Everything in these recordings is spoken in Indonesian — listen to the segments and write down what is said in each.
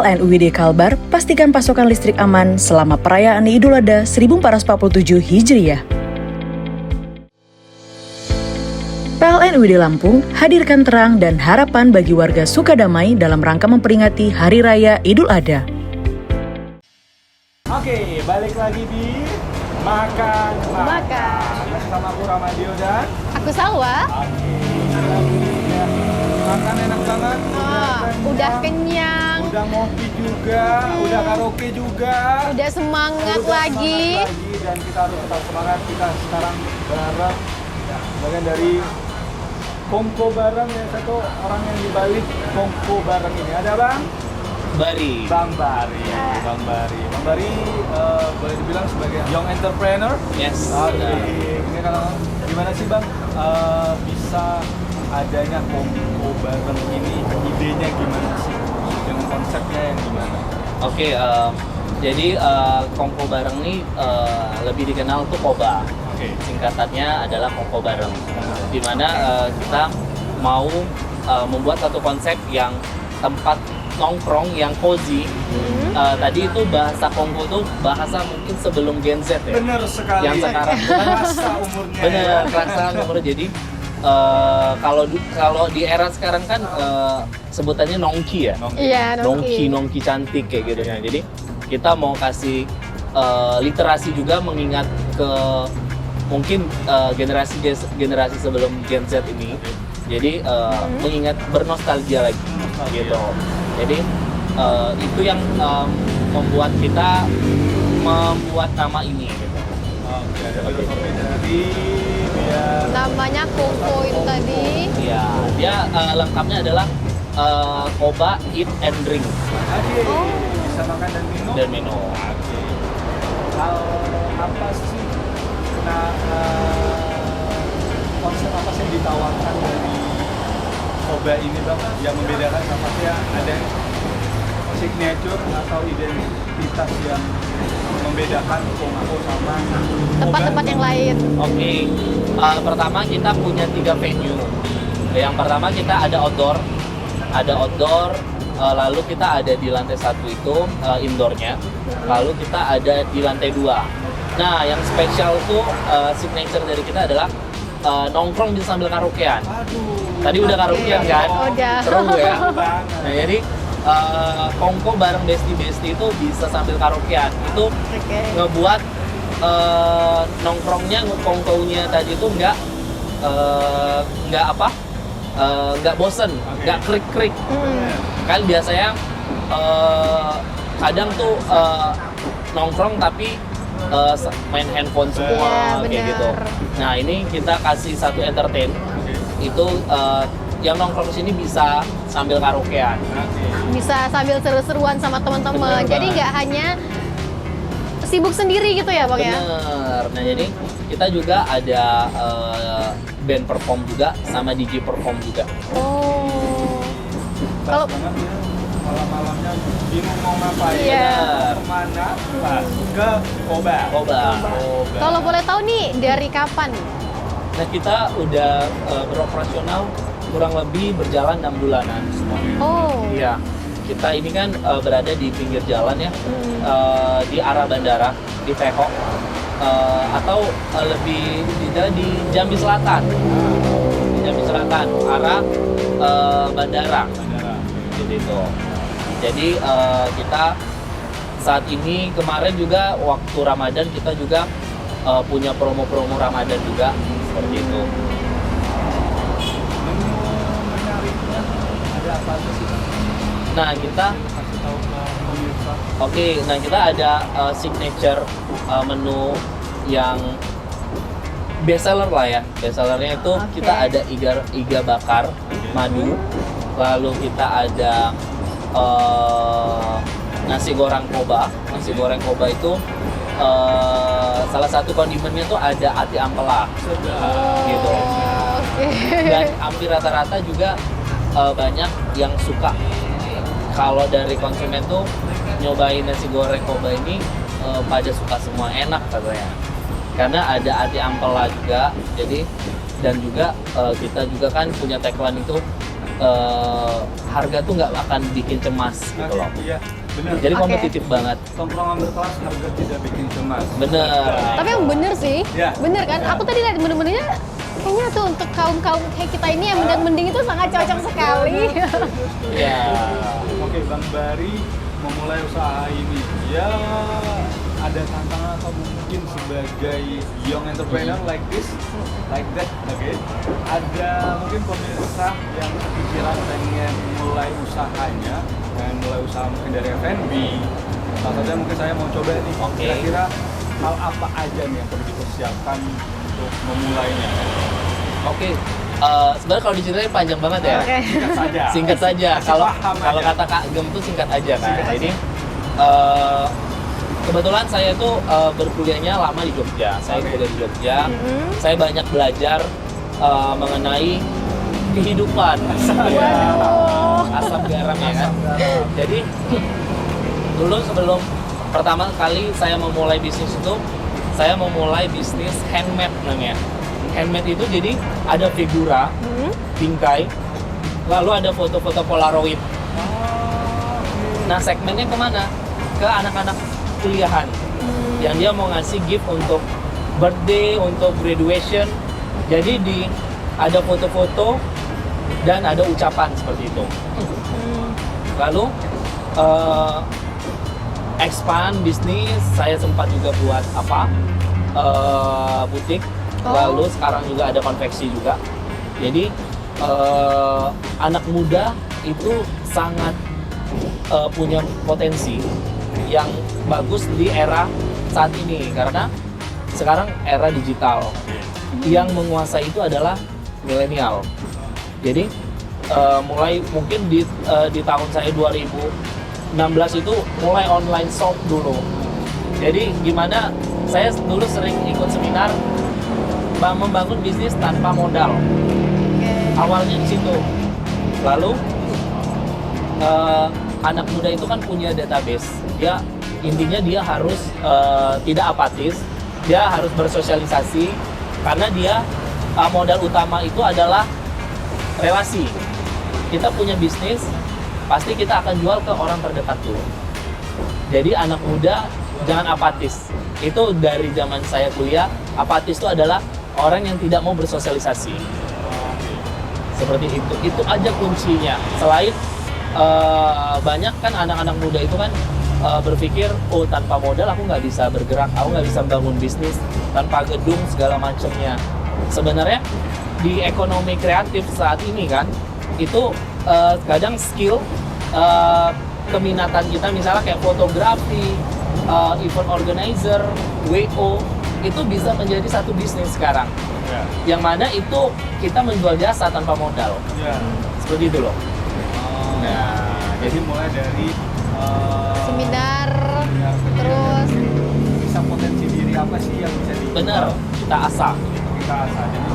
PLN UID Kalbar pastikan pasokan listrik aman selama perayaan Idul Adha 1447 Hijriah. PLN UID Lampung hadirkan terang dan harapan bagi warga Sukadamai dalam rangka memperingati Hari Raya Idul Adha. Oke, balik lagi di Makan. Bersama aku Ramadio dan Aku Salwa. Oke, makan enak banget. Udah kenyang. Udah ngopi juga, udah karaoke juga. Udah semangat lagi. Dan kita harus tetap semangat. Kita sekarang bareng bagian dari Kongko bareng yang satu orang yang dibalik Kongko bareng ini. Ada Bang Bari. Bang Bari. Boleh dibilang sebagai young entrepreneur. Yes. Oke. Ini kalau gimana sih Bang bisa adanya Kongko bareng ini, idenya gimana sih? Dengan konsepnya yang gimana? Oke, jadi Kongko bareng ini lebih dikenal tuh Koba. Oke. Singkatannya adalah Kongko bareng. Dimana kita mau membuat satu konsep yang tempat nongkrong yang cozy. Tadi itu bahasa Kongko tuh bahasa mungkin sebelum Gen Z ya. Bener sekali. Yang sekarang kerasa umurnya. bener kerasa umur. Jadi kalau di era sekarang kan sebutannya nongki ya. Iya, Nongki cantik kayak gitu kan. Jadi kita mau kasih literasi juga mengingat ke mungkin generasi sebelum Gen Z ini. Jadi mengingat bernostalgia lagi gitu. Jadi itu yang membuat kita membuat nama ini gitu. Oke, ada filosofi dari dia. Namanya Kongko itu tadi. Iya, dia lengkapnya adalah Koba, Eat and Drink Oke, bisa makan dan minum. Oke. Hal apa sih? Nah, konsep apa sih yang ditawarkan dari Koba ini Bang yang membedakan sama sih ada signature atau identitas yang membedakan Kongko sama Tempat-tempat yang lain. Oke, pertama kita punya 3 venue. Yang pertama kita ada outdoor, lalu kita ada di lantai 1 itu indoornya, lalu kita ada di lantai 2. Nah, yang spesial tuh signature dari kita adalah nongkrong bisa sambil karaokean. Tadi udah karaokean kan? Udah. Seru ya. Nah, jadi Kongko bareng Besti itu bisa sambil karaokean. Itu ngebuat nongkrongnya, Kongkonya tadi itu nggak bosen, nggak krik. Kan biasanya kadang tuh nongkrong tapi main handphone semua kayak gitu. Nah, ini kita kasih satu entertain. Itu yang nongkrong di sini bisa sambil karaokean. Bisa sambil seru-seruan sama teman-teman. Jadi nggak hanya sibuk sendiri gitu ya Bang ya? Bener. Nah, jadi kita juga ada band perform juga sama DJ perform juga. Oh. Kalau malam-malamnya bingung mau ngapain, Iya. kemana, pas ke Koba. kalau boleh tahu nih dari kapan? Nah, kita udah beroperasional kurang lebih berjalan 6 bulanan semua. Oh. Iya. Kita ini kan berada di pinggir jalan ya, di arah bandara, di Teho, atau lebih di Jambi Selatan. Di Jambi Selatan, arah bandara. Gitu. Jadi kita saat ini, kemarin juga waktu Ramadan kita juga punya promo-promo Ramadan juga seperti itu. Menariknya ada apa sih? Nah, kita Kasih tahu ke pemirsa. nah kita ada signature menu yang best seller lah ya. Best sellernya itu kita ada iga bakar madu, lalu kita ada nasi goreng Koba. Nasi goreng Koba itu salah satu kondimennya tuh ada ati ampela gitu. Dan hampir rata-rata juga banyak yang suka. Kalau dari konsumen tuh nyobain nasi goreng Koba ini pada suka semua, enak katanya. Karena ada ati ampela juga, jadi dan juga kita juga kan punya tagline itu harga tuh nggak akan bikin cemas gitu loh. Iya, benar. Jadi Oke. kompetitif banget. Tongkrongan berkelas harga tidak bikin cemas. Bener. Tapi yang bener sih, Ya. bener kan? Aku tadi lihat bener-benernya kayaknya tuh untuk kaum kayak kita ini yang mending-mending itu sangat cocok sekali. Ya. Oke, Bang Bari memulai usaha ini, ya ada tantangan atau mungkin sebagai young entrepreneur like this, like that, oke? Ada mungkin pemirsa yang kepikiran pengen mulai usahanya, pengen mulai usaha mungkin dari F&B. Salah satunya mungkin saya mau coba nih, Oke. kira-kira hal apa aja nih yang perlu dipersiapkan untuk memulainya? Oke. Sebenarnya kalau diceritain panjang banget ya. Oke. Singkat saja. Singkat saja. Kasih Kalau paham kalau aja. kata Kak Gem tuh singkat aja kan. Singkat aja. Jadi kebetulan saya tuh berkuliahnya lama di Jogja. Saya Oke. kuliah di Jogja. Mhm. Saya banyak belajar mengenai kehidupan. Waduh. Asam garam ya kan. Asam garam. Jadi dulu sebelum pertama kali saya memulai bisnis itu, saya memulai bisnis handmade namanya. Handmade itu jadi ada figura, Hmm. bingkai, lalu ada foto-foto Polaroid. Nah segmennya kemana? Ke anak-anak kuliahan yang dia mau ngasih gift untuk birthday, untuk graduation. Jadi ada foto-foto dan ada ucapan seperti itu. Lalu expand bisnis, saya sempat juga buat butik. Oh. Lalu sekarang juga ada konveksi juga. Jadi anak muda itu sangat punya potensi yang bagus di era saat ini karena sekarang era digital. Yang menguasai itu adalah milenial. Jadi mulai mungkin di tahun saya 2016 itu mulai online shop dulu. Jadi gimana saya dulu sering ikut seminar membangun bisnis tanpa modal. Awalnya di situ. Lalu anak muda itu kan punya database. Dia intinya dia harus tidak apatis, dia harus bersosialisasi karena dia modal utama itu adalah relasi. Kita punya bisnis, pasti kita akan jual ke orang terdekat dulu. Jadi anak muda jangan apatis. Itu dari zaman saya kuliah, apatis itu adalah orang yang tidak mau bersosialisasi. Seperti itu. Itu aja kuncinya. Selain banyak kan anak-anak muda itu kan berpikir, oh tanpa modal aku nggak bisa bergerak, aku nggak bisa bangun bisnis tanpa gedung segala macamnya. Sebenarnya di ekonomi kreatif saat ini kan itu kadang skill keminatan kita misalnya kayak fotografi, event organizer, WO itu bisa menjadi satu bisnis sekarang. Ya. Yang mana itu kita menjual jasa tanpa modal. Ya. Seperti itu loh. Nah, jadi mulai dari Seminar, seminar kecil terus dan bisa potensi diri apa sih yang bisa Bener, kita asah. kita asah. Jadi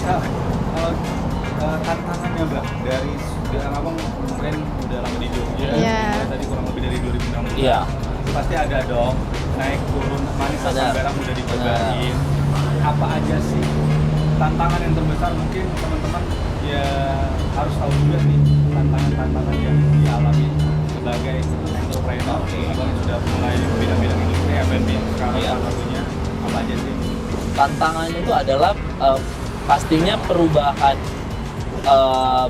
nah, tantangannya Mbak dari abang mungkin udah lama di Jogja, Iya. tadi kurang lebih dari 2016. Iya. Pasti ada dong naik turun manis asam Benar. garam udah dicobain. Apa aja sih tantangan yang terbesar mungkin teman-teman ya harus tahu juga nih tantangan yang dialami sebagai entrepreneur. Abang sudah mulai bidang-bidang industri F&B sekarang Iya. salah satunya apa aja sih? Tantangannya itu adalah pastinya perubahan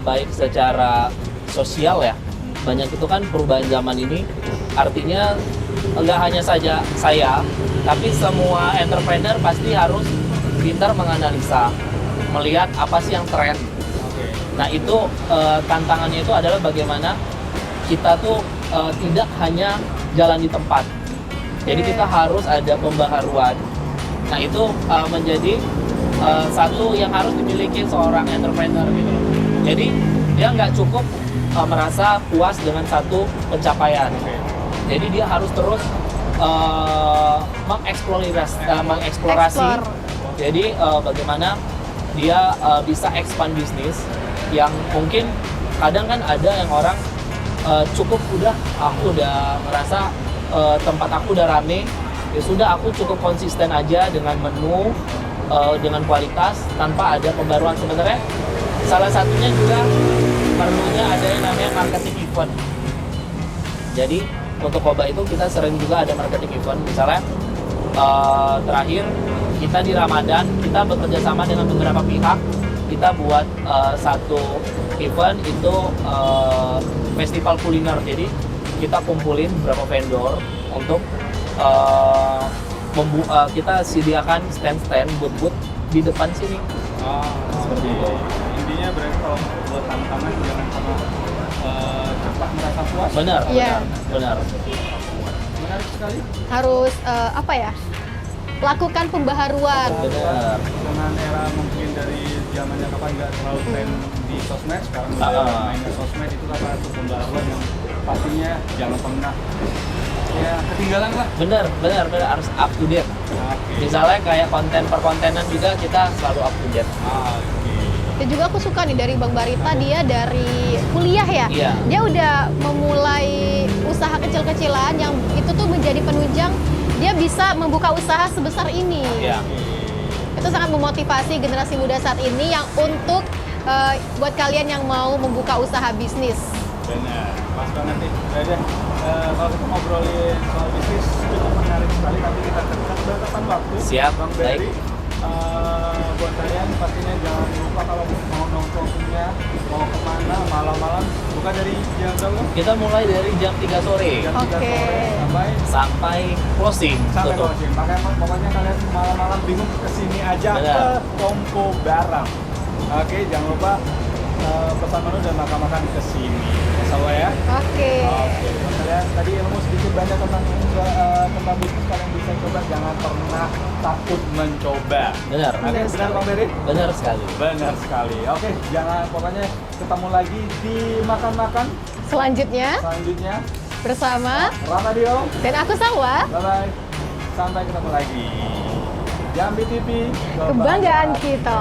baik secara sosial ya. Banyak itu kan perubahan zaman ini artinya enggak hanya saja saya, tapi semua entrepreneur pasti harus pintar menganalisa, melihat apa sih yang tren. Oke. Nah itu tantangannya itu adalah bagaimana kita tuh tidak hanya jalan di tempat. Jadi kita harus ada pembaharuan. Nah itu menjadi satu yang harus dimiliki seorang entrepreneur gitu loh. Jadi dia nggak cukup merasa puas dengan satu pencapaian. Jadi dia harus terus mengeksplorasi. Explore. Jadi bagaimana dia bisa expand bisnis yang mungkin kadang kan ada yang orang cukup aku udah merasa tempat aku udah rame, ya sudah aku cukup konsisten aja dengan menu, dengan kualitas tanpa ada pembaruan. Sebenarnya salah satunya juga perlunya ada yang namanya marketing event. Jadi untuk Koba itu kita sering juga ada marketing event. Misalnya terakhir kita di Ramadan kita bekerja sama dengan beberapa pihak, kita buat satu event itu festival kuliner. Jadi kita kumpulin beberapa vendor untuk kita sediakan stand-stand, booth-booth di depan sini. Seperti itu. Intinya berarti kalau buat tantangan jangan sama cepat merasa puas. Benar, Iya. benar. Menarik sekali. Harus apa ya? Lakukan pembaharuan. Benar. Dengan era mungkin dari zamannya kapan nggak terlalu tren di sosmed, sekarang udah mainnya sosmed itu kan satu pembaharuan yang pastinya jangan pernah ya ketinggalan lah. Benar harus up to date. Oke. Misalnya kayak konten perkontenan juga kita selalu up to date. Oke. Dan juga aku suka nih dari Bang Barita, dia dari kuliah ya. Iya. Dia udah memulai usaha kecil-kecilan yang itu tuh menjadi penunjang dia bisa membuka usaha sebesar ini. Iya. Itu sangat memotivasi generasi muda saat ini yang untuk buat kalian yang mau membuka usaha bisnis. Benar, pas banget nih. Udah, kalau kita ngobrolin soal bisnis cukup menarik sekali, tapi kita keterbatasan waktu. Siap, Bang baik. Berry, buat kalian pastinya jangan lupa kalau mau nongkrongnya, mau kemana malam-malam, buka dari jam berapa? Kita mulai dari jam 3 sore Jam 3 Oke. sore sampai closing. sampai tutup. closing. Pokoknya kalian malam-malam bingung kesini aja Benar. ke Tongko Barang. Oke, jangan lupa pesan menu dan makan-makan kesini. Masalah ya. Oke. Oke, buat kalian tadi ilmu sedikit banyak tentang bisnis kalian bisa coba, jangan pernah takut mencoba. Benar. Oke, benar Bang Berry? Benar sekali. Benar sekali. Oke, jangan pokoknya ketemu lagi di makan-makan Selanjutnya selanjutnya. bersama Ramadio, dan aku Salwa, bye bye. Sampai ketemu lagi. Jambi TV, kebanggaan kita.